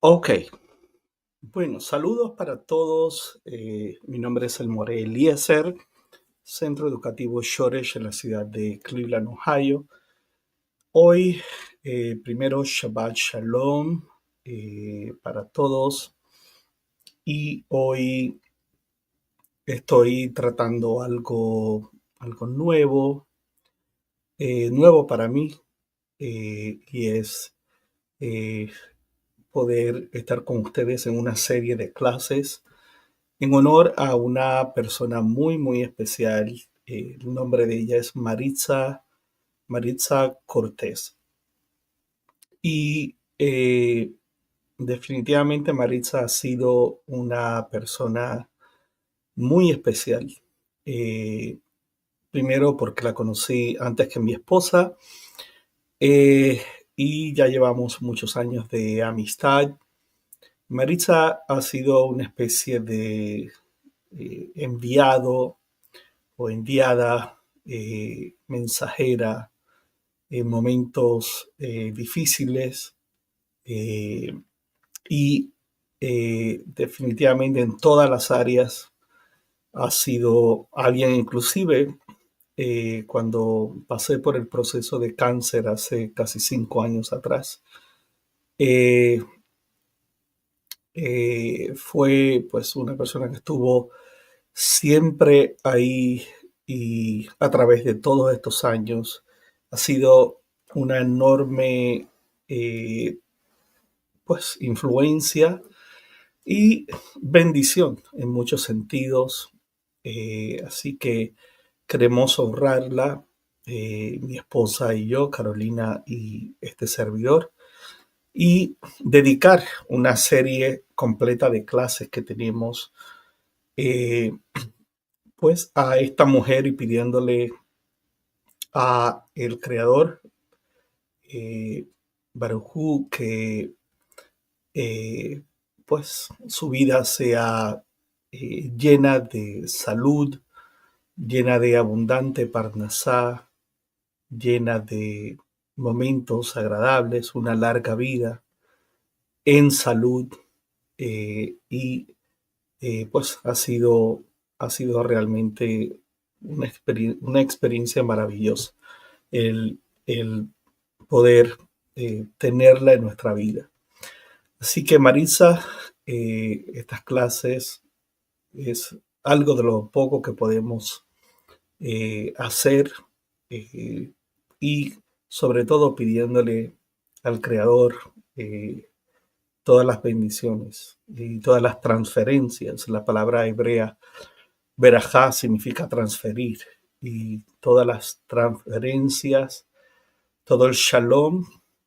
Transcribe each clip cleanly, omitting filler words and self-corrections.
Ok, bueno, saludos para todos. Mi nombre es Elmore Eliezer, Centro Educativo Shoresh en la ciudad de Cleveland, Ohio. Hoy, primero, Shabbat Shalom para todos. Y hoy estoy tratando algo nuevo para mí, y es eh, poder estar con ustedes en una serie de clases en honor a una persona muy, muy especial. El nombre de ella es Maritza Cortés. Y definitivamente Maritza ha sido una persona muy especial. Eh, Primero porque la conocí antes que mi esposa, eh, y ya llevamos muchos años de amistad. Maritza ha sido una especie de enviado o enviada, mensajera en momentos difíciles, eh, y definitivamente en todas las áreas ha sido alguien. Inclusive cuando pasé por el proceso de cáncer hace casi 5 años atrás, eh, fue pues una persona que estuvo siempre ahí, y a través de todos estos años ha sido una enorme eh, pues influencia y bendición en muchos sentidos. Así que queremos honrarla, mi esposa y yo, Carolina y este servidor, y dedicar una serie completa de clases que tenemos, eh, pues a esta mujer, y pidiéndole a el creador, eh, Barujú, que eh, pues su vida sea llena de salud, llena de abundante parnasá, llena de momentos agradables, una larga vida en salud, y pues ha sido realmente una experiencia maravillosa el poder tenerla en nuestra vida. Así que Marisa, estas clases es algo de lo poco que podemos hacer, eh, y sobre todo pidiéndole al Creador todas las bendiciones y todas las transferencias. La palabra hebrea verajá significa transferir, y todas las transferencias, todo el shalom,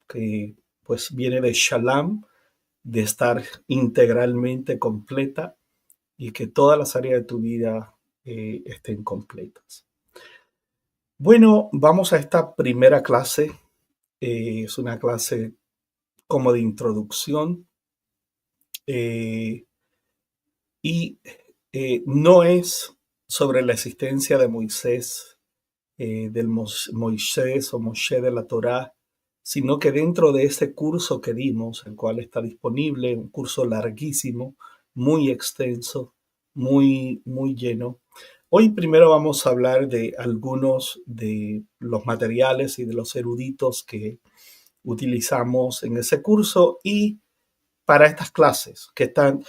que pues viene de shalom, de estar integralmente completa, y que todas las áreas de tu vida estén completas. Bueno, vamos a esta primera clase. Es una clase como de introducción, eh, y no es sobre la existencia de Moisés, del Moisés o Moshe de la Torá, sino que dentro de este curso que dimos, el cual está disponible, un curso larguísimo, muy extenso, muy, muy lleno. Hoy primero vamos a hablar de algunos de los materiales y de los eruditos que utilizamos en ese curso y para estas clases que están,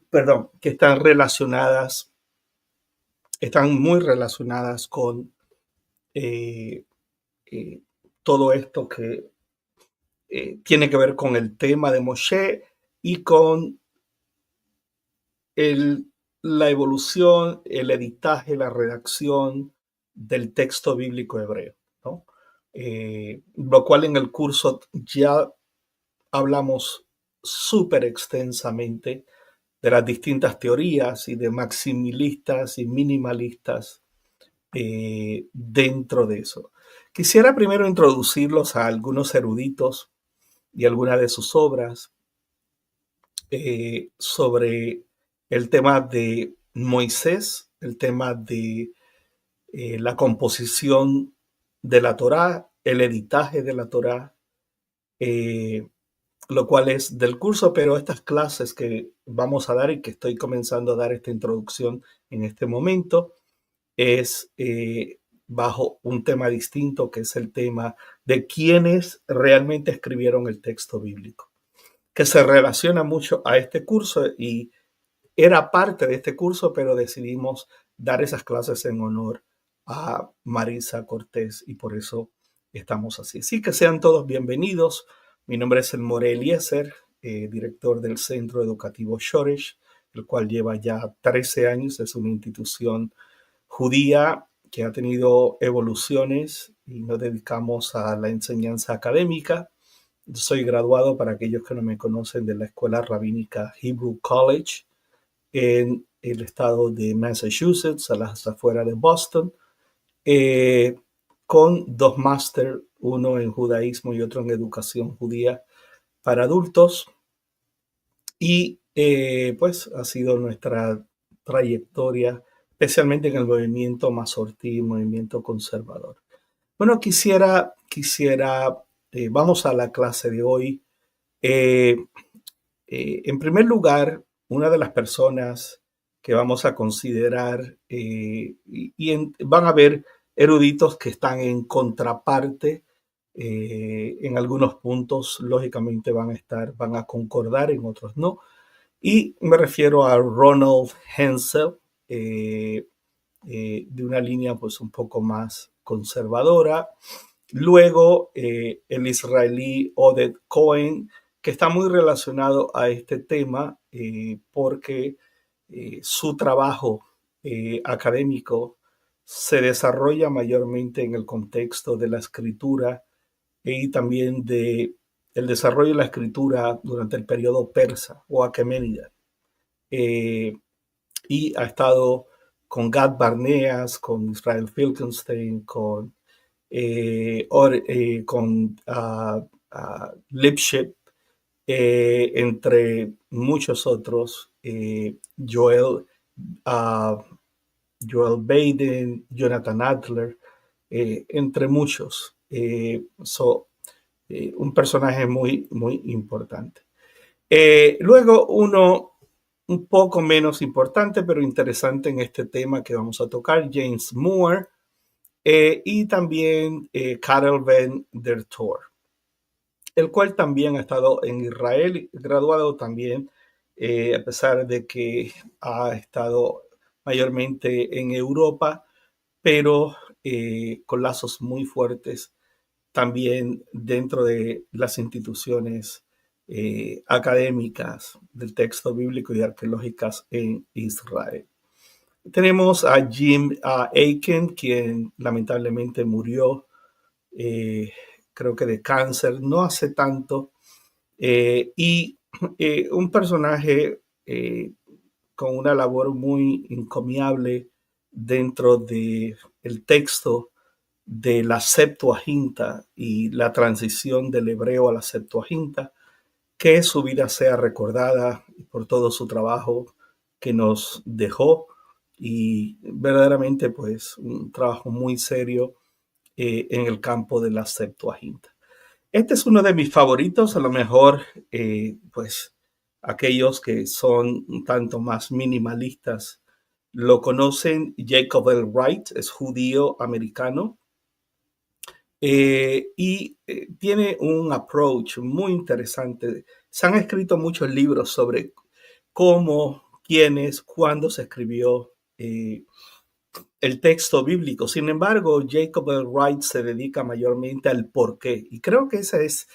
perdón, que están relacionadas, están muy relacionadas con eh, eh, todo esto que tiene que ver con el tema de Moshe y con el, la evolución, el editaje, la redacción del texto bíblico hebreo, ¿no? Lo cual en el curso ya hablamos súper extensamente de las distintas teorías y de maximalistas y minimalistas dentro de eso. Quisiera primero introducirlos a algunos eruditos y algunas de sus obras sobre el tema de Moisés, el tema de la composición de la Torá, el editaje de la Torá, eh, lo cual es del curso, pero estas clases que vamos a dar y que estoy comenzando a dar esta introducción en este momento es bajo un tema distinto, que es el tema de quiénes realmente escribieron el texto bíblico, que se relaciona mucho a este curso y era parte de este curso, pero decidimos dar esas clases en honor a Marisa Cortés y por eso estamos así. Así que sean todos bienvenidos. Mi nombre es Elmore Eliezer, director del Centro Educativo Shoresh, el cual lleva ya 13 años. Es una institución judía que ha tenido evoluciones y nos dedicamos a la enseñanza académica. Soy graduado, para aquellos que no me conocen, de la Escuela Rabínica Hebrew College en el estado de Massachusetts, a las afueras de Boston, eh, con 2 máster, uno en judaísmo y otro en educación judía para adultos. Y pues ha sido nuestra trayectoria, especialmente en el movimiento masortí, movimiento conservador. Bueno, vamos a la clase de hoy. Eh, en primer lugar, una de las personas que vamos a considerar, van a haber eruditos que están en contraparte, en algunos puntos lógicamente van a concordar, en otros no, y me refiero a Ronald Hensel, eh, de una línea pues un poco más conservadora. Luego, el israelí Oded Cohen, que está muy relacionado a este tema porque su trabajo académico se desarrolla mayormente en el contexto de la escritura y también de el desarrollo de la escritura durante el periodo persa o aqueménida. Eh, y ha estado con Gad Barneas, con Israel Finkelstein, con Lipschitz, entre muchos otros, uh, Joel Baden, Jonathan Adler, entre muchos. Un personaje muy, muy importante. Luego uno un poco menos importante, pero interesante en este tema que vamos a tocar, James Moore, y también Karel Van der Tor, el cual también ha estado en Israel, graduado también, a pesar de que ha estado mayormente en Europa, pero con lazos muy fuertes también dentro de las instituciones académicas del texto bíblico y arqueológicas en Israel. Tenemos a Jim Aiken, quien lamentablemente murió, eh, creo que de cáncer, no hace tanto, y un personaje con una labor muy encomiable dentro del texto de la Septuaginta y la transición del hebreo a la Septuaginta, que su vida sea recordada por todo su trabajo que nos dejó y verdaderamente pues un trabajo muy serio en el campo de la Septuaginta. Este es uno de mis favoritos, a lo mejor pues aquellos que son un tanto más minimalistas lo conocen. Jacob L. Wright es judío americano, y tiene un approach muy interesante. Se han escrito muchos libros sobre cómo, quiénes, cuándo se escribió el texto bíblico. Sin embargo, Jacob L. Wright se dedica mayormente al por qué. Y creo que esa es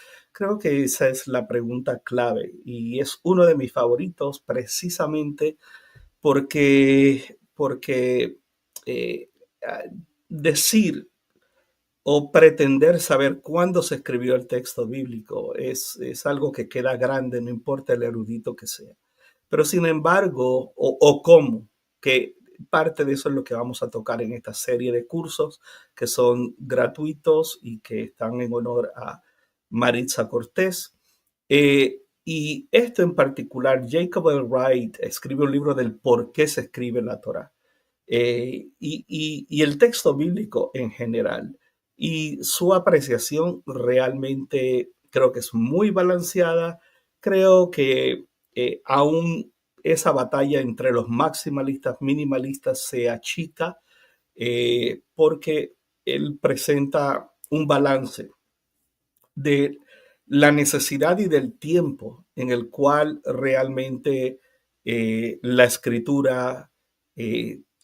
la pregunta clave. Y es uno de mis favoritos precisamente porque decir o pretender saber cuándo se escribió el texto bíblico es algo que queda grande, no importa el erudito que sea. Pero sin embargo, o cómo, que parte de eso es lo que vamos a tocar en esta serie de cursos que son gratuitos y que están en honor a Maritza Cortés. Y esto en particular, Jacob L. Wright escribe un libro del por qué se escribe la Torá, y el texto bíblico en general. Y su apreciación realmente creo que es muy balanceada creo que aún esa batalla entre los maximalistas, minimalistas se achica porque él presenta un balance de la necesidad y del tiempo en el cual realmente la escritura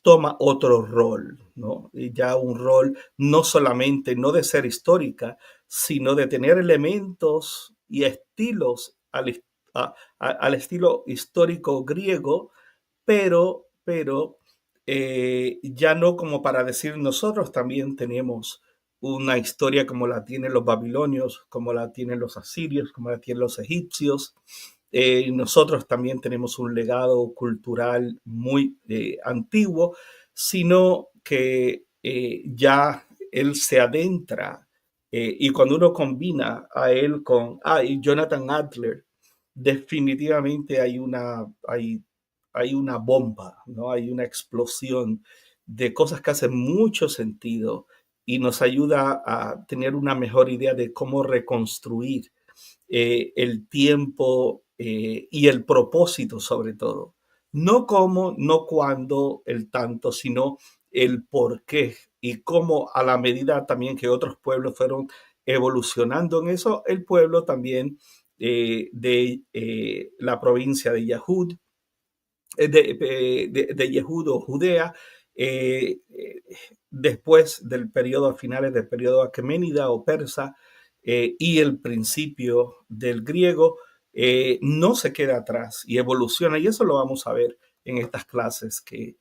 toma otro rol, ¿no? Y ya un rol no solamente no de ser histórica, sino de tener elementos y estilos al estilo histórico griego, pero ya no como para decir nosotros también tenemos una historia como la tienen los babilonios, como la tienen los asirios, como la tienen los egipcios. Nosotros también tenemos un legado cultural muy antiguo, sino que ya él se adentra y cuando uno combina a él con y Jonathan Adler, definitivamente hay una bomba, ¿no? Hay una explosión de cosas que hacen mucho sentido y nos ayuda a tener una mejor idea de cómo reconstruir el tiempo y el propósito sobre todo. No cómo, no cuándo, el tanto, sino el por qué y cómo a la medida también que otros pueblos fueron evolucionando en eso, el pueblo también de la provincia de Yahud, de Yehud o Judea, eh, eh, después del periodo, a finales del periodo aqueménida o persa, y el principio del griego, no se queda atrás y evoluciona, y eso lo vamos a ver en estas clases que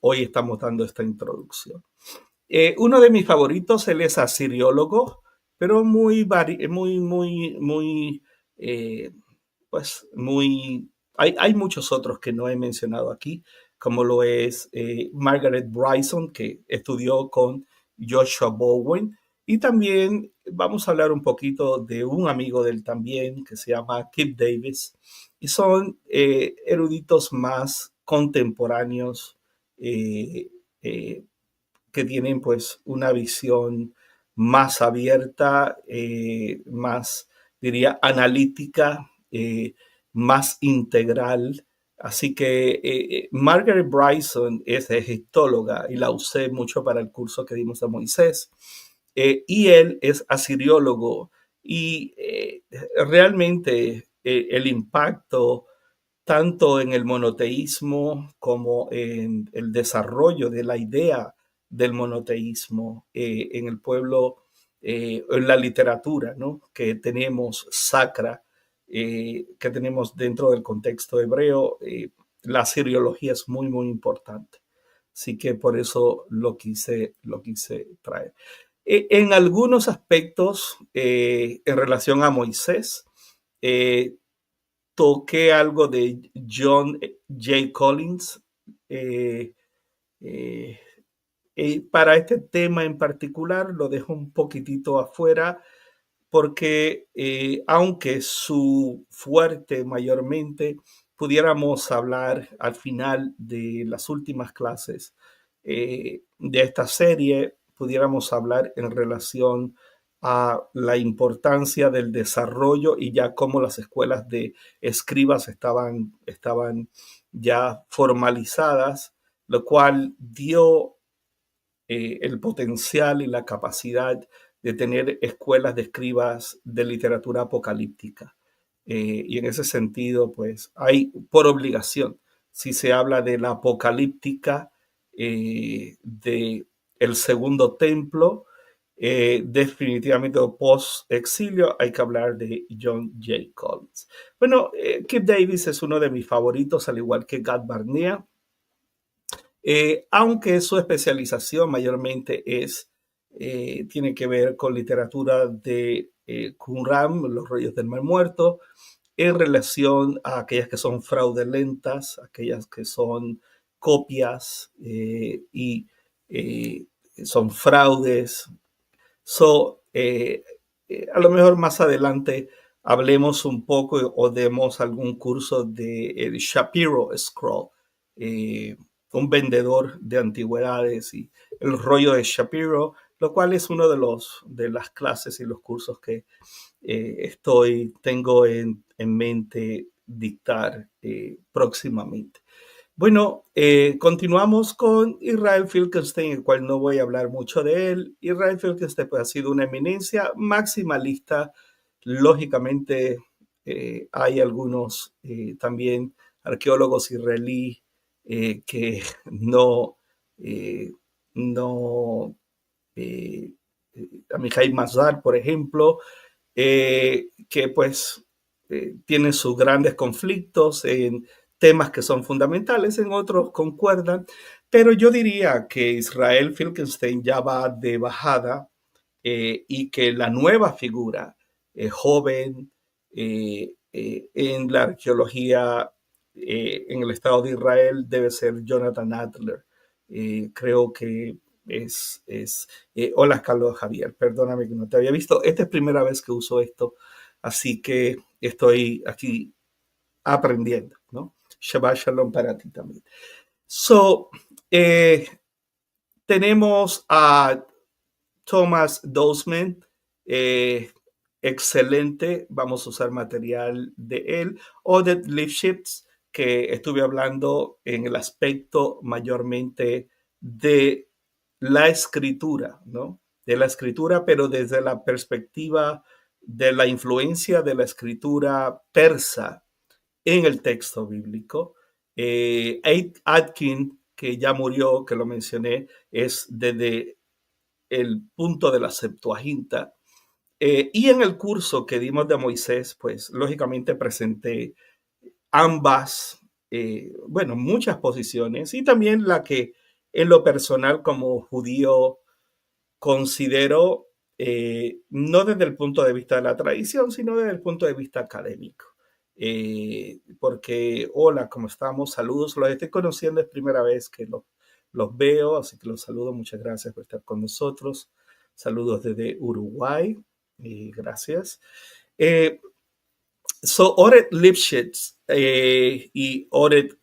hoy estamos dando esta introducción. Uno de mis favoritos, él es asiriólogo, pero muy, eh, pues muy... Hay muchos otros que no he mencionado aquí, como lo es Margaret Bryson, que estudió con Joshua Bowen, y también vamos a hablar un poquito de un amigo del también, que se llama Kip Davis, y son eruditos más contemporáneos, eh, eh, que tienen pues una visión más abierta, más, diría, analítica, más integral. Así que Margaret Bryson es egiptóloga y la usé mucho para el curso que dimos de Moisés. Y él es asiriólogo y realmente el impacto tanto en el monoteísmo como en el desarrollo de la idea del monoteísmo en el pueblo, en la literatura, ¿no? Que tenemos sacra, que tenemos dentro del contexto hebreo. La siriología es muy importante. Así que por eso lo quise traer. En algunos aspectos, en relación a Moisés, eh, toqué algo de John J. Collins. Eh, eh, para este tema en particular lo dejo un poquitito afuera porque aunque su fuerte mayormente pudiéramos hablar al final de las últimas clases de esta serie, pudiéramos hablar en relación a la importancia del desarrollo y ya cómo las escuelas de escribas estaban ya formalizadas, lo cual dio el potencial y la capacidad de tener escuelas de escribas de literatura apocalíptica. Y en ese sentido, pues hay por obligación, si se habla de la apocalíptica de el segundo templo, definitivamente post exilio hay que hablar de John J. Collins. Bueno, Kip Davis es uno de mis favoritos, al igual que Gad Barnea. Aunque su especialización mayormente tiene que ver con literatura de Qumran, los rollos del Mar Muerto, en relación a aquellas que son fraudulentas, aquellas que son copias y eh, son fraudes. A lo mejor más adelante hablemos un poco o demos algún curso de el Shapiro Scroll, eh, un vendedor de antigüedades y el rollo de Shapiro, lo cual es uno de las clases y los cursos que tengo en mente dictar próximamente. Bueno, continuamos con Israel Finkelstein, el cual no voy a hablar mucho de él. Israel Finkelstein pues, ha sido una eminencia maximalista. Lógicamente, hay algunos también arqueólogos israelíes que no, eh, no eh, Amichai Mazar, por ejemplo, que pues tienen sus grandes conflictos en temas que son fundamentales, en otros concuerdan, pero yo diría que Israel Finkelstein ya va de bajada y que la nueva figura joven en la arqueología en el Estado de Israel debe ser Jonathan Adler. Creo que hola Carlos Javier, perdóname que no te había visto. Esta es primera vez que uso esto, así que estoy aquí aprendiendo, ¿no? Shabbat Shalom para ti también. So, eh, tenemos a Thomas Dosman, eh, excelente, vamos a usar material de él. Oded Lifshitz, que estuve hablando en el aspecto mayormente de la escritura, ¿no? De la escritura, pero desde la perspectiva de la influencia de la escritura persa en el texto bíblico. Atkin, que ya murió, que lo mencioné, es desde el punto de la Septuaginta. Y en el curso que dimos de Moisés, pues lógicamente presenté ambas, bueno, muchas posiciones y también la que en lo personal como judío considero, no desde el punto de vista de la tradición, sino desde el punto de vista académico. Porque, hola, ¿cómo estamos? Saludos, los estoy conociendo, es primera vez que los veo, así que los saludo, muchas gracias por estar con nosotros. Saludos desde Uruguay, gracias. Ored Lipschitz y Ored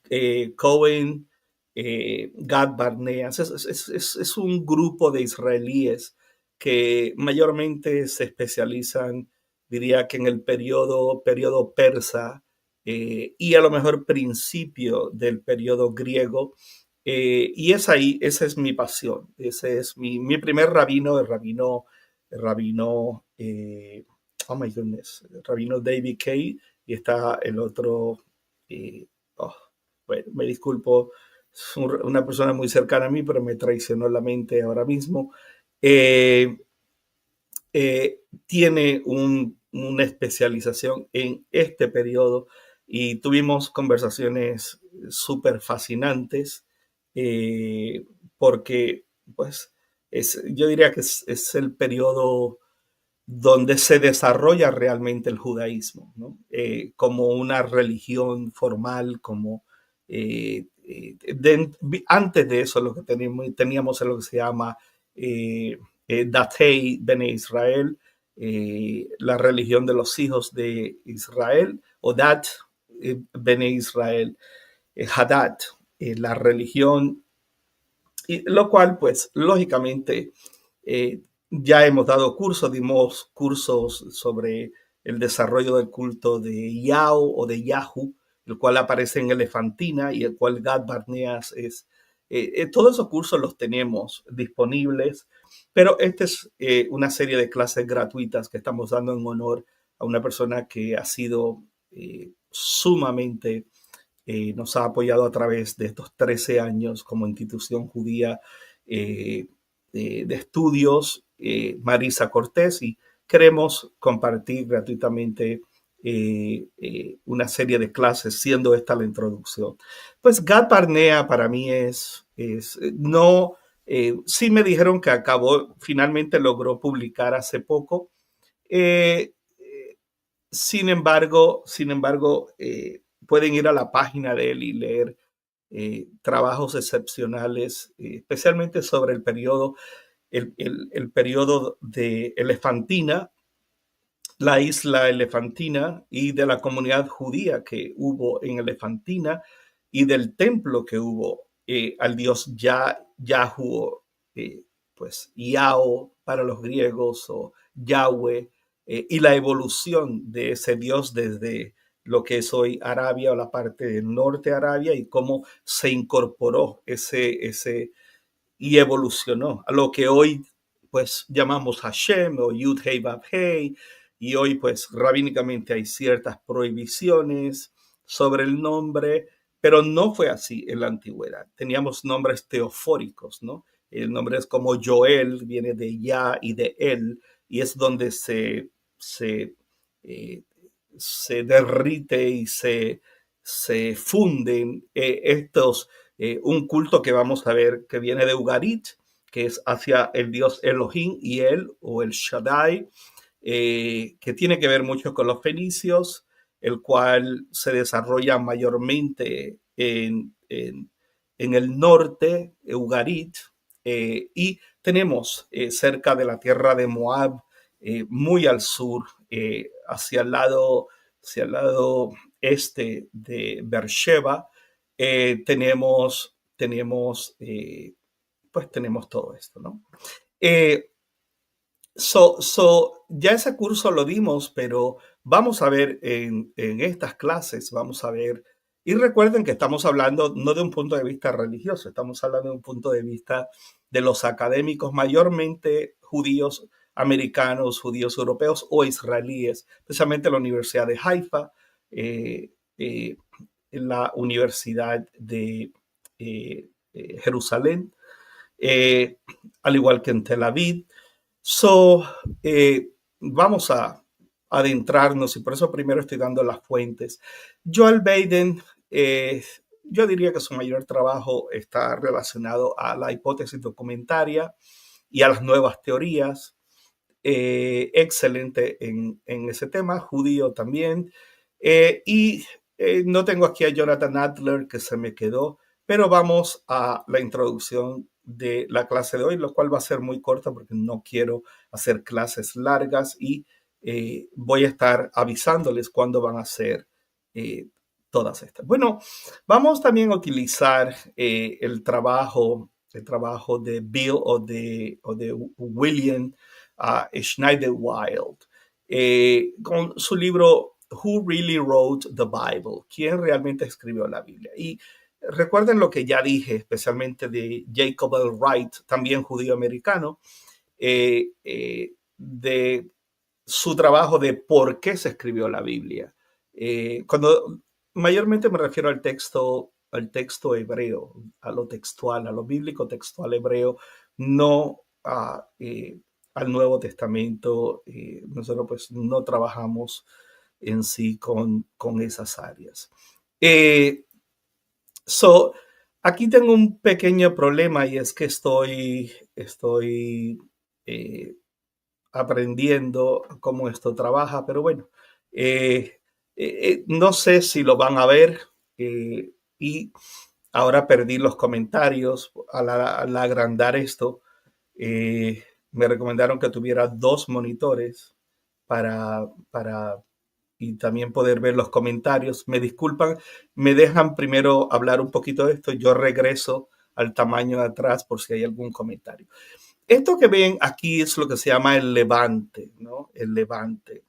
Cohen, Gad Barneas, es un grupo de israelíes que mayormente se especializan, diría que en el periodo persa y a lo mejor principio del periodo griego. Y es ahí, esa es mi pasión, ese es mi primer rabino, el rabino oh my goodness, el rabino David Kay, y está el otro, oh, bueno, me disculpo, es una persona muy cercana a mí, pero me traicionó la mente ahora mismo. Eh, Tiene una especialización en este periodo y tuvimos conversaciones súper fascinantes porque, pues, yo diría que es el periodo donde se desarrolla realmente el judaísmo, ¿no? Como una religión formal, como antes de eso lo que teníamos es lo que se llama Datei Bene Israel, la religión de los hijos de Israel, o Dat Bene Israel, Hadat, la religión, y lo cual pues lógicamente eh, ya hemos dado cursos, dimos cursos sobre el desarrollo del culto de Yahweh o de Yahu, el cual aparece en Elefantina y el cual Gad Barneas es. Todos esos cursos los tenemos disponibles, pero esta es una serie de clases gratuitas que estamos dando en honor a una persona que ha sido sumamente, nos ha apoyado a través de estos 13 años como institución judía de estudios, Marisa Cortés, y queremos compartir gratuitamente una serie de clases, siendo esta la introducción. Pues Gad Barnea para mí no, sí me dijeron que finalmente logró publicar hace poco. Eh, sin embargo, pueden ir a la página de él y leer trabajos excepcionales, especialmente sobre el periodo de Elefantina, la isla Elefantina y de la comunidad judía que hubo en Elefantina y del templo que hubo al dios Yahu, pues Yao para los griegos o Yahweh, y la evolución de ese Dios desde lo que es hoy Arabia o la parte del norte de Arabia y cómo se incorporó ese y evolucionó a lo que hoy pues llamamos Hashem o Yud Hei Vav Hei, y hoy pues rabínicamente hay ciertas prohibiciones sobre el nombre, pero no fue así en la antigüedad. Teníamos nombres teofóricos, ¿no? El nombre es como Joel, viene de Ya y de él, y es donde eh, se derrite y se funden estos un culto que vamos a ver que viene de Ugarit, que es hacia el dios Elohim y él o el Shaddai, que tiene que ver mucho con los fenicios, el cual se desarrolla mayormente en el norte, Ugarit, y tenemos cerca de la tierra de Moab, muy al sur, hacia el lado este de Beersheba, pues tenemos todo esto, ¿no? Eh, ya ese curso lo dimos, pero vamos a ver en estas clases, vamos a ver, y recuerden que estamos hablando no de un punto de vista religioso, estamos hablando de un punto de vista de los académicos, mayormente judíos americanos, judíos europeos o israelíes, especialmente la Universidad de Haifa, eh, eh, la Universidad de Jerusalén, eh, al igual que en Tel Aviv. So, vamos a adentrarnos y por eso primero estoy dando las fuentes. Joel Baden, yo diría que su mayor trabajo está relacionado a la hipótesis documentaria y a las nuevas teorías. Excelente en ese tema, judío también. Y no tengo aquí a Jonathan Adler, que se me quedó, pero vamos a la introducción de la clase de hoy, lo cual va a ser muy corta porque no quiero hacer clases largas y voy a estar avisándoles cuándo van a ser eh, todas estas. Bueno, vamos también a utilizar el trabajo de Bill o de William Schneiderwild, con su libro Who Really Wrote the Bible? ¿Quién realmente escribió la Biblia? Y recuerden lo que ya dije, especialmente de Jacob L. Wright, también judío americano, de su trabajo de por qué se escribió la Biblia. Cuando mayormente me refiero al texto hebreo, a lo textual, a lo bíblico textual hebreo, no al Nuevo Testamento. Nosotros pues no trabajamos en sí con esas áreas. Eh, so, aquí tengo un pequeño problema y es que estoy aprendiendo cómo esto trabaja, pero bueno, no sé si lo van a ver, y ahora perdí los comentarios al agrandar esto. Me recomendaron que tuviera dos monitores para y también poder ver los comentarios. Me disculpan, me dejan primero hablar un poquito de esto, yo regreso al tamaño de atrás por si hay algún comentario. Esto que ven aquí es lo que se llama el levante, ¿no? El levante.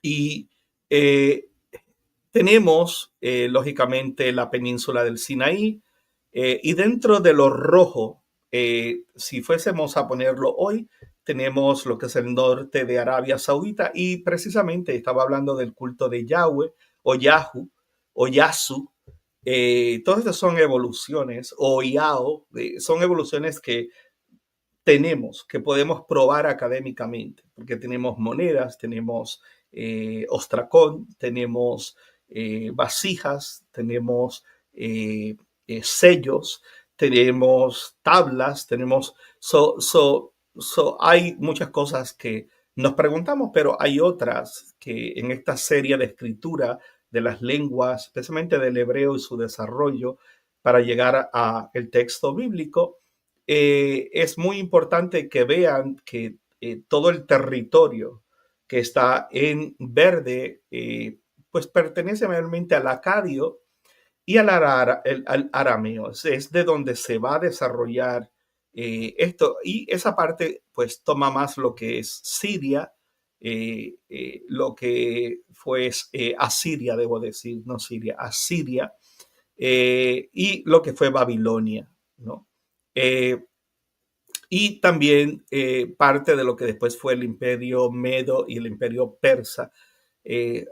Y eh, tenemos, lógicamente, la península del Sinaí, y dentro de lo rojo, si fuésemos a ponerlo hoy, tenemos lo que es el norte de Arabia Saudita y precisamente estaba hablando del culto de Yahweh o Yahu o Yasu. Todas estas son evoluciones, o Yao, son evoluciones que podemos probar académicamente, porque tenemos monedas, tenemos ostracón, tenemos vasijas, tenemos sellos, tenemos tablas, tenemos... hay muchas cosas que nos preguntamos, pero hay otras que en esta serie de escritura de las lenguas, especialmente del hebreo y su desarrollo para llegar a el texto bíblico, es muy importante que vean que todo el territorio que está en verde, pues pertenece mayormente al acadio y al arameo. Es de donde se va a desarrollar Y esa parte pues toma más lo que es Siria, lo que fue Asiria, debo decir, no Siria, Asiria, y lo que fue Babilonia, ¿no? Eh, y también parte de lo que después fue el imperio medo y el imperio persa,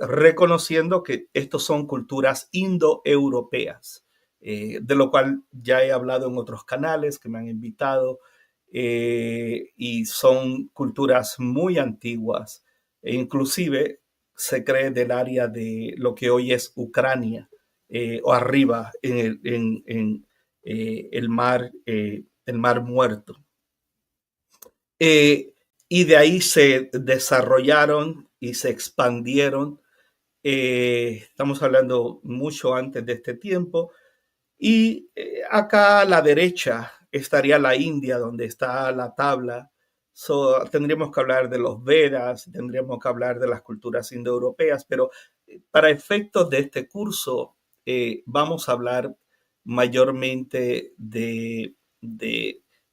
reconociendo que estos son culturas indoeuropeas, de lo cual ya he hablado en otros canales que me han invitado, y son culturas muy antiguas, e inclusive se cree del área de lo que hoy es Ucrania, o arriba en el mar Muerto. Eh, y de ahí se desarrollaron y se expandieron. Estamos hablando mucho antes de este tiempo. Y acá a la derecha estaría la India, donde está la tabla. Tendríamos que hablar de los Vedas, tendríamos que hablar de las culturas indoeuropeas, pero para efectos de este curso vamos a hablar mayormente de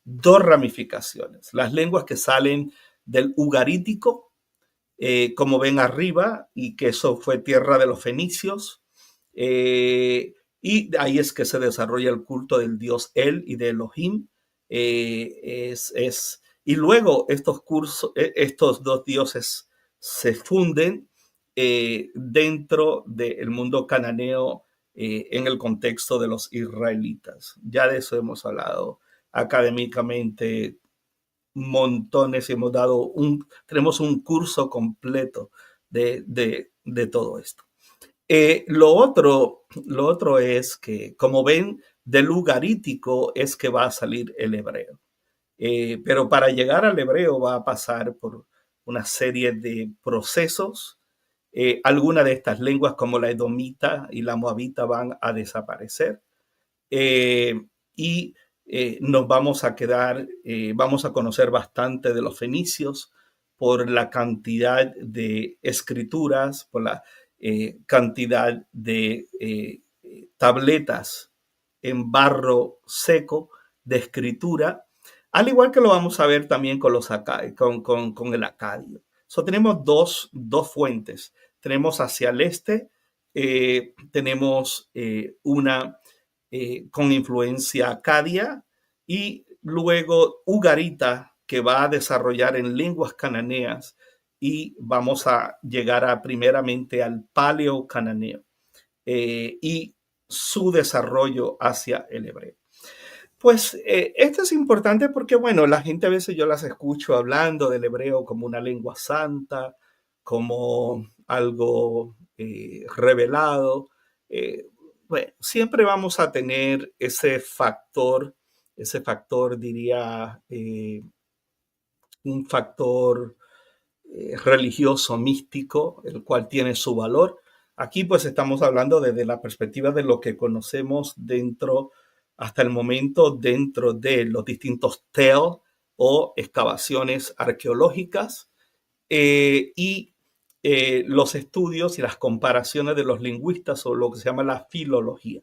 dos ramificaciones. Las lenguas que salen del ugarítico, como ven arriba, y que eso fue tierra de los fenicios. Y ahí es que se desarrolla el culto del dios El y de Elohim. Y luego estos dos dioses se funden dentro del mundo cananeo, en el contexto de los israelitas. Ya de eso hemos hablado académicamente montones y tenemos un curso completo de todo esto. Lo otro es que, como ven, del ugarítico es que va a salir el hebreo. Pero para llegar al hebreo va a pasar por una serie de procesos. Algunas de estas lenguas, como la edomita y la moabita, van a desaparecer. Eh, y nos vamos a vamos a conocer bastante de los fenicios por la cantidad de escrituras, por la cantidad de tabletas en barro seco de escritura, al igual que lo vamos a ver también con, con el acadio. Tenemos dos fuentes. Tenemos hacia el este, tenemos una con influencia acadia, y luego ugarita, que va a desarrollar en lenguas cananeas, y vamos a llegar primeramente al paleo cananeo, y su desarrollo hacia el hebreo. Pues esto es importante porque, bueno, la gente a veces yo las escucho hablando del hebreo como una lengua santa, como algo revelado. Eh, bueno, siempre vamos a tener diría, un factor religioso, místico, el cual tiene su valor. Aquí pues estamos hablando desde la perspectiva de lo que conocemos hasta el momento, dentro de los distintos TEL o excavaciones arqueológicas, y los estudios y las comparaciones de los lingüistas, o lo que se llama la filología,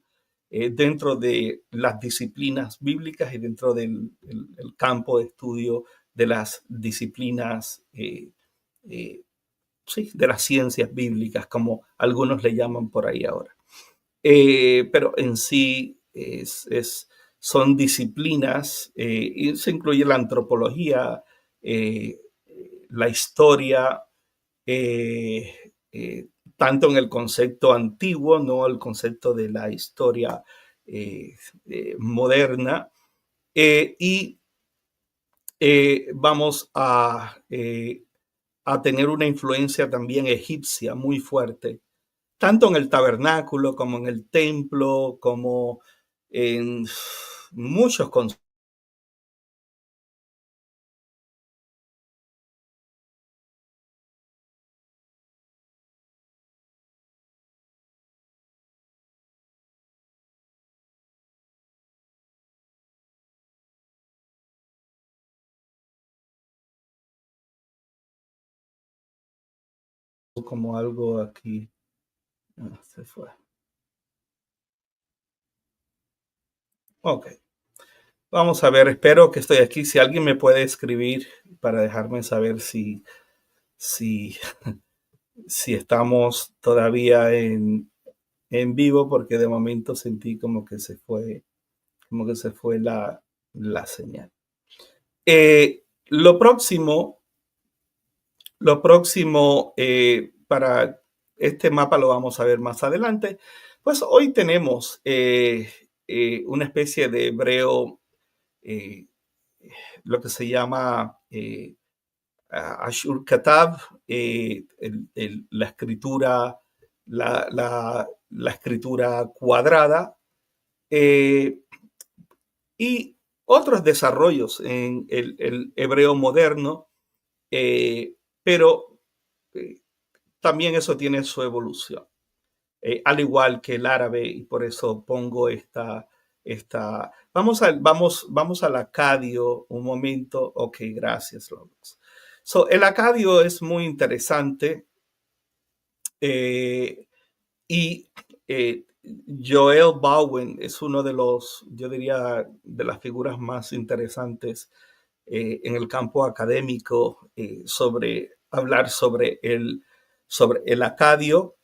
dentro de las disciplinas bíblicas y dentro del el campo de estudio de las disciplinas, eh, sí, de las ciencias bíblicas, como algunos le llaman por ahí ahora. Pero en sí son disciplinas, y se incluye la antropología, eh, la historia, eh, eh, tanto en el concepto antiguo, no el concepto de la historia moderna, y vamos a tener una influencia también egipcia muy fuerte, tanto en el tabernáculo como en el templo, como en muchos conceptos, como algo aquí. Se fue. Ok. Vamos a ver, espero que estoy aquí. Si alguien me puede escribir para dejarme saber si, si estamos todavía en vivo, porque de momento sentí como que se fue la señal. Lo próximo, para este mapa lo vamos a ver más adelante. Pues hoy tenemos una especie de hebreo, eh, lo que se llama Ashur Katav, la escritura, la escritura cuadrada, eh, y otros desarrollos en el hebreo moderno, pero eh, también eso tiene su evolución, al igual que el árabe, y por eso pongo vamos al acadio un momento. Ok, gracias, Lobos. El acadio es muy interesante, eh, y Joel Bowen es uno de los, yo diría, de las figuras más interesantes en el campo académico, sobre hablar sobre el acadio.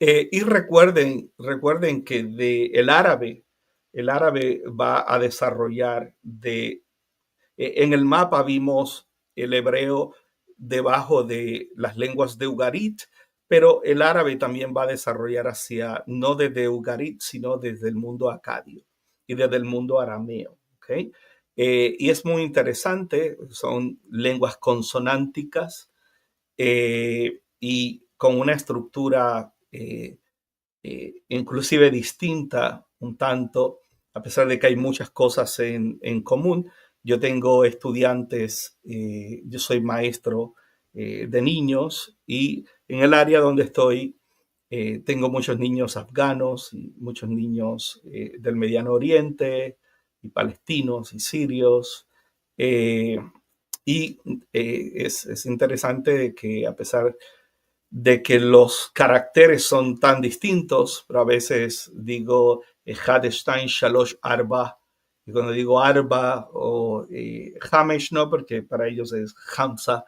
Y recuerden que el árabe va a desarrollar en el mapa vimos el hebreo debajo de las lenguas de Ugarit, pero el árabe también va a desarrollar no desde Ugarit, sino desde el mundo acadio y desde el mundo arameo. ¿Okay? Y es muy interesante, son lenguas consonánticas, y con una estructura inclusive distinta un tanto, a pesar de que hay muchas cosas en común. Yo tengo estudiantes, yo soy maestro de niños, y en el área donde estoy tengo muchos niños afganos y muchos niños del Mediano Oriente, y palestinos y sirios. eh, y es interesante que, a pesar de que los caracteres son tan distintos, pero a veces digo Hadestein, Shalosh, Arba, y cuando digo Arba o Hamesh, no, porque para ellos es Hamza,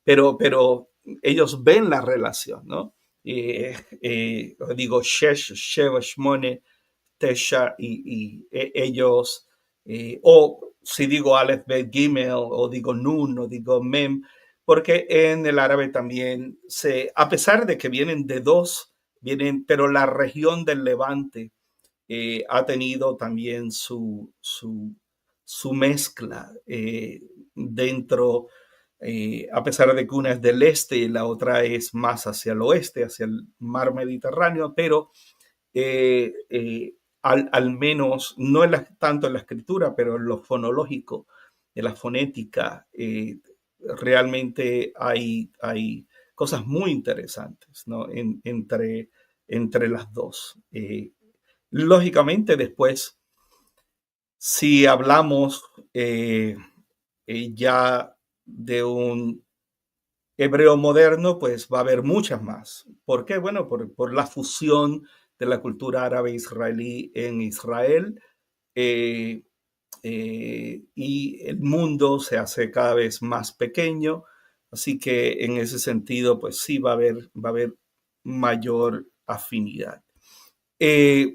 pero ellos ven la relación, ¿no? Digo Shesh, Sheva, Shmone, Tesha, y ellos, o si digo Aleph, Bet, Gimel, o digo Nun, o digo Mem, porque en el árabe también a pesar de que vienen de dos, pero la región del Levante ha tenido también su mezcla dentro, a pesar de que una es del este y la otra es más hacia el oeste, hacia el mar Mediterráneo, pero al menos, no tanto en la escritura, pero en lo fonológico, en la fonética, realmente hay cosas muy interesantes, ¿no? Entre las dos. Lógicamente, después, si hablamos ya de un hebreo moderno, pues va a haber muchas más. ¿Por qué? Bueno, por la fusión de la cultura árabe israelí en Israel, eh, y el mundo se hace cada vez más pequeño, así que en ese sentido, pues sí va a haber mayor afinidad. Eh,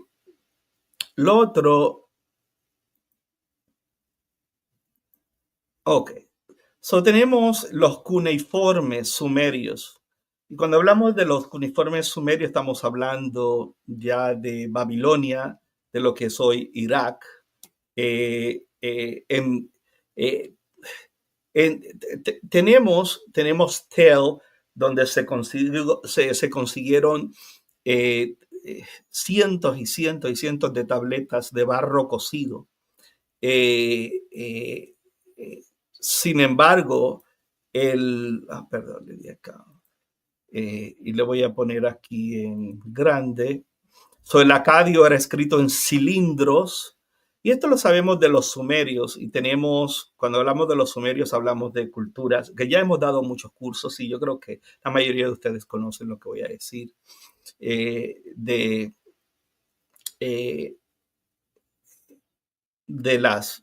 lo otro, ok, tenemos los cuneiformes sumerios. Y cuando hablamos de los cuneiformes sumerios, estamos hablando ya de Babilonia, de lo que es hoy Irak. Eh, eh, en, eh, tenemos Tel, donde se consiguieron eh, cientos y cientos y cientos de tabletas de barro cocido. Eh, eh, eh, Sin embargo, perdón, le di acá, y le voy a poner aquí en grande. El acadio era escrito en cilindros, y esto lo sabemos de los sumerios, y cuando hablamos de los sumerios, hablamos de culturas, que ya hemos dado muchos cursos, y yo creo que la mayoría de ustedes conocen lo que voy a decir, de eh,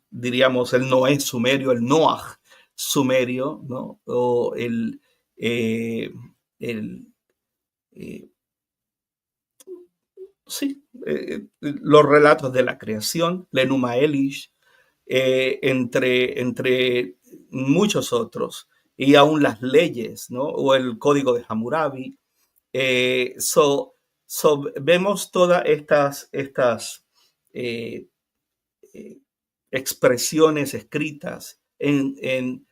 diríamos, el Noé sumerio, el Noah sumerio, ¿no? O eh, el eh, sí, los relatos de la creación, Lenuma Elish, entre muchos otros, y aún las leyes, ¿no? O el código de Hammurabi. Eh, so, Vemos todas estas eh, eh, expresiones escritas en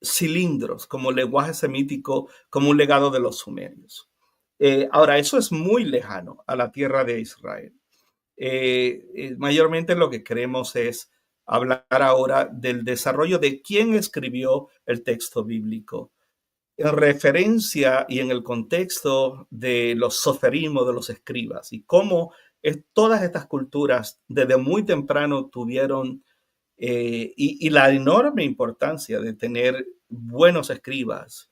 cilindros como lenguaje semítico, como un legado de los sumerios. Ahora, eso es muy lejano a la tierra de Israel. Mayormente lo que queremos es hablar ahora del desarrollo de quién escribió el texto bíblico, en referencia y en el contexto de los soferismos de los escribas y cómo todas estas culturas desde muy temprano tuvieron y la enorme importancia de tener buenos escribas,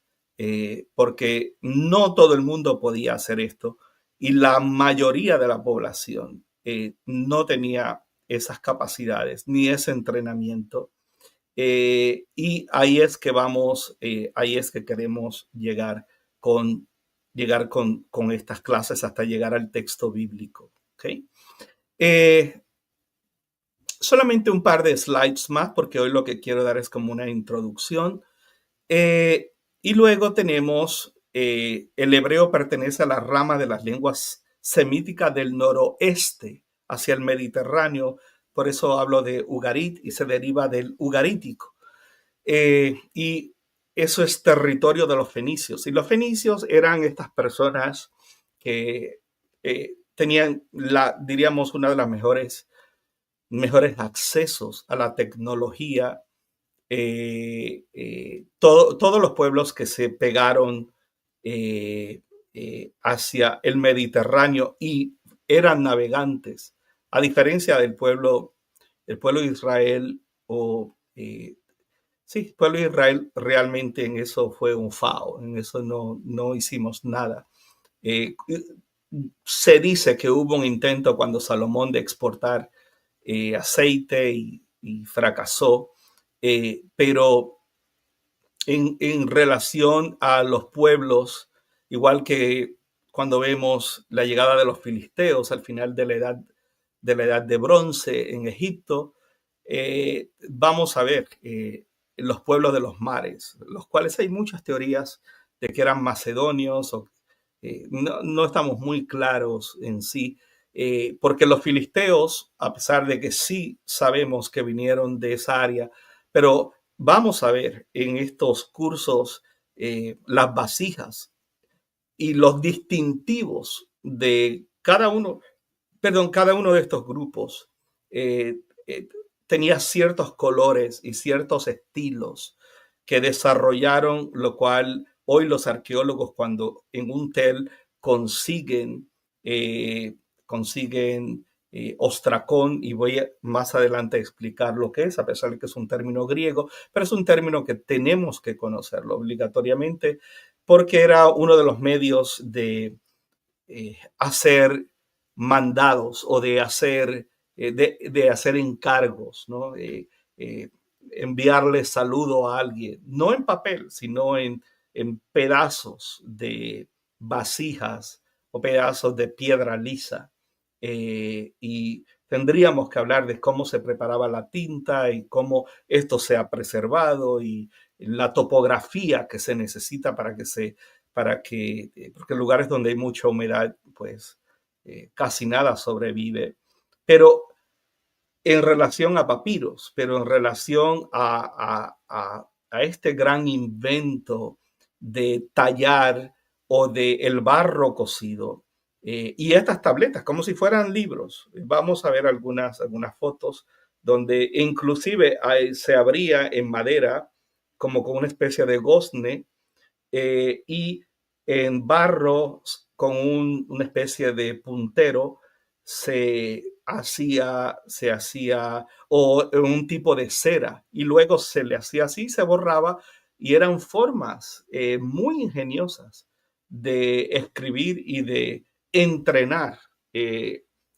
porque no todo el mundo podía hacer esto y la mayoría de la población no tenía esas capacidades ni ese entrenamiento. Y ahí es que vamos, ahí es que queremos con, con estas clases hasta llegar al texto bíblico. ¿Okay? Eh, Solamente un par de slides más, porque hoy lo que quiero dar es como una introducción. Y luego tenemos, el hebreo pertenece a la rama de las lenguas semíticas del noroeste, hacia el Mediterráneo. Por eso hablo de Ugarit y se deriva del ugarítico. Y eso es territorio de los fenicios. Y los fenicios eran estas personas que tenían, diríamos, una de las mejores accesos a la tecnología. Todos los pueblos que se pegaron eh, hacia el Mediterráneo y eran navegantes, a diferencia el pueblo de Israel o sí, el pueblo de Israel realmente en eso fue un FAO, en eso no hicimos nada. Eh, Se dice que hubo un intento cuando Salomón de exportar aceite y fracasó, pero en relación a los pueblos, igual que cuando vemos la llegada de los filisteos al final de la edad de bronce en Egipto, vamos a ver los pueblos de los mares, los cuales hay muchas teorías de que eran macedonios, o no estamos muy claros en sí, porque los filisteos, a pesar de que sí sabemos que vinieron de esa área, pero vamos a ver en estos cursos las vasijas y los distintivos de cada uno de estos grupos eh, eh, tenía ciertos colores y ciertos estilos que desarrollaron, lo cual hoy los arqueólogos cuando en un tel consiguen, eh, consiguen ostracón, y voy más adelante a explicar lo que es, a pesar de que es un término griego, pero es un término que tenemos que conocerlo obligatoriamente porque era uno de los medios de hacer mandados o de hacer encargos, ¿no? Eh, Enviarle saludo a alguien, no en papel, sino en pedazos de vasijas o pedazos de piedra lisa. Y tendríamos que hablar de cómo se preparaba la tinta y cómo esto se ha preservado y la topografía que se necesita porque en lugares donde hay mucha humedad, pues casi nada sobrevive. Pero en relación a papiros, pero en relación a este gran invento de tallar o de el barro cocido, y estas tabletas, como si fueran libros. Vamos a ver algunas fotos donde inclusive se abría en madera como con una especie de gozne y en barro con una especie de puntero se hacía o un tipo de cera y luego se le hacía así, se borraba y eran formas muy ingeniosas de escribir y de entrenar,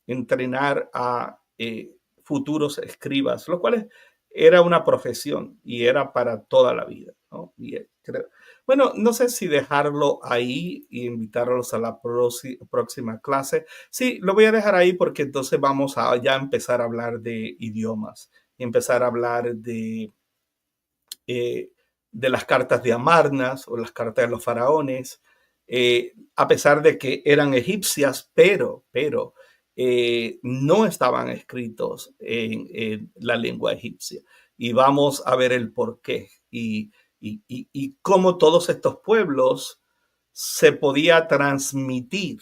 entrenar a futuros escribas, lo cual era una profesión y era para toda la vida, ¿no? Bueno, no sé si dejarlo ahí y invitarlos a la próxima clase. Sí, lo voy a dejar ahí porque entonces vamos a ya empezar a hablar de idiomas y empezar a hablar eh, de las cartas de Amarnas o las cartas de los faraones, a pesar de que eran egipcias, pero no estaban escritos en la lengua egipcia. Y vamos a ver el porqué y cómo todos estos pueblos se podía transmitir.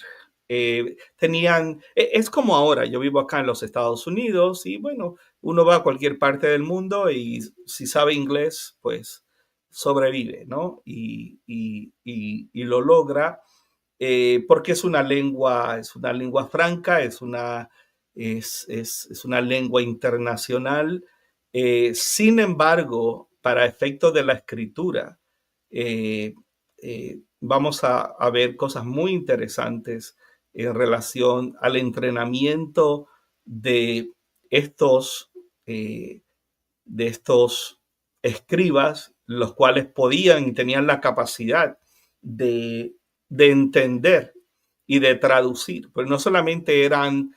Es como ahora, yo vivo acá en los Estados Unidos y bueno, uno va a cualquier parte del mundo y si sabe inglés, pues sobrevive, ¿no? Y lo logra porque es una lengua franca, es una lengua internacional. Sin embargo, para efectos de la escritura, eh, vamos a ver cosas muy interesantes en relación al entrenamiento de estos, eh, de estos escribas, los cuales podían y tenían la capacidad de, de entender y de traducir, pues no solamente eran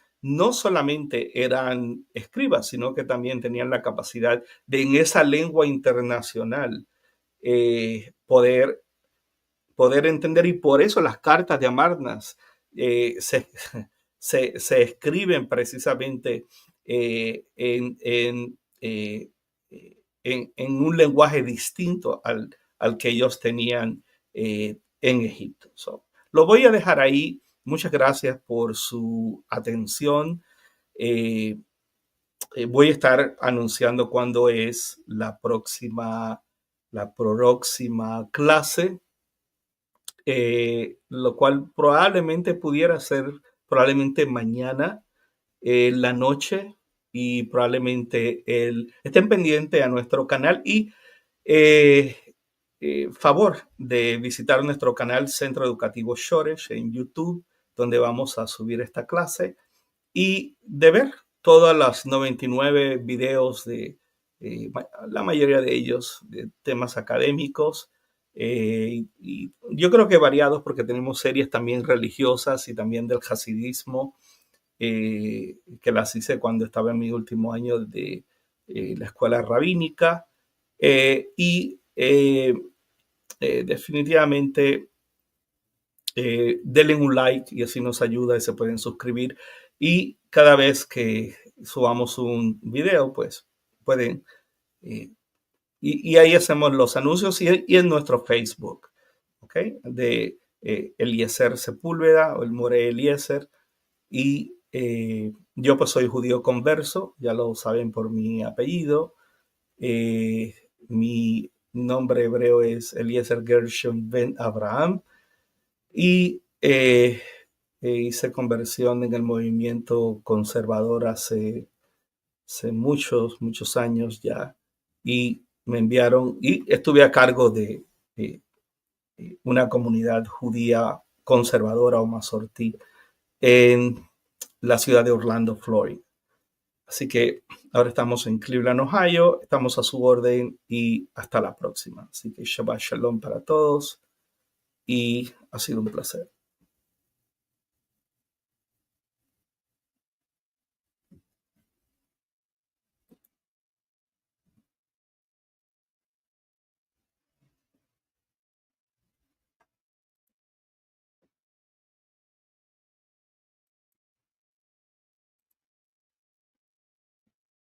escribas, sino que también tenían la capacidad de en esa lengua internacional poder entender, y por eso las cartas de Amarnas eh, se, se escriben precisamente eh, en un lenguaje distinto al que ellos tenían en Egipto. Lo voy a dejar ahí. Muchas gracias por su atención. Eh, Voy a estar anunciando cuándo es la próxima clase, lo cual probablemente pudiera ser probablemente mañana en la noche y probablemente estén pendientes a nuestro canal y eh, favor de visitar nuestro canal Centro Educativo Shoresh en YouTube, donde vamos a subir esta clase y de ver todas las 99 videos la mayoría de ellos de temas académicos, y yo creo que variados porque tenemos series también religiosas y también del hasidismo, que las hice cuando estaba en mi último año de la escuela rabínica, y definitivamente denle un like y así nos ayuda y se pueden suscribir. Y cada vez que subamos un video, pues pueden, eh, y ahí hacemos los anuncios y en nuestro Facebook, ¿ok? De Eliezer Sepúlveda o el More Eliezer. Y yo pues soy judío converso, ya lo saben por mi apellido. Mi nombre hebreo es Eliezer Gershon Ben Abraham y hice conversión en el movimiento conservador hace muchos años ya, y me enviaron y estuve a cargo de eh, una comunidad judía conservadora o masortí en la ciudad de Orlando, Florida. Así que ahora estamos en Cleveland, Ohio, estamos a su orden y hasta la próxima. Así que Shabbat Shalom para todos y ha sido un placer.